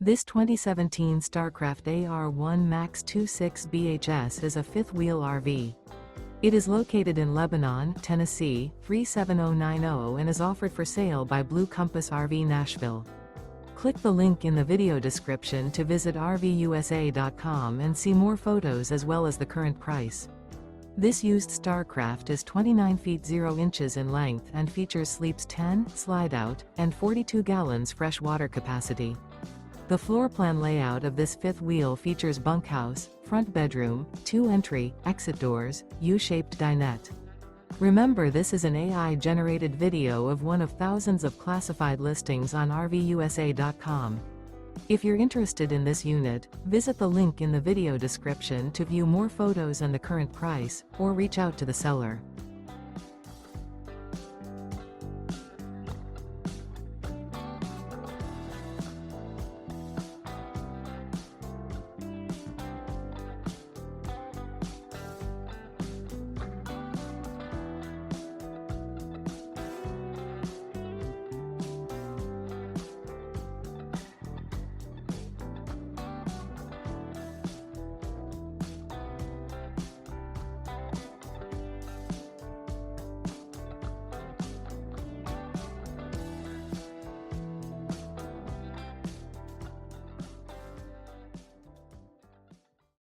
This 2017 Starcraft AR-ONE MAXX 26 BHS is a fifth-wheel RV. It is located in Lebanon, Tennessee, 37090 and is offered for sale by Blue Compass RV Nashville. Click the link in the video description to visit RVUSA.com and see more photos as well as the current price. This used Starcraft is 29 feet 0 inches in length and features sleeps 10, Slideout, and 42 gallons fresh water capacity. The floor plan layout of this fifth wheel features bunkhouse, front bedroom, 2 entry, exit doors, U-shaped dinette. Remember, this is an AI-generated video of one of thousands of classified listings on RVUSA.com. If you're interested in this unit, visit the link in the video description to view more photos and the current price, or reach out to the seller.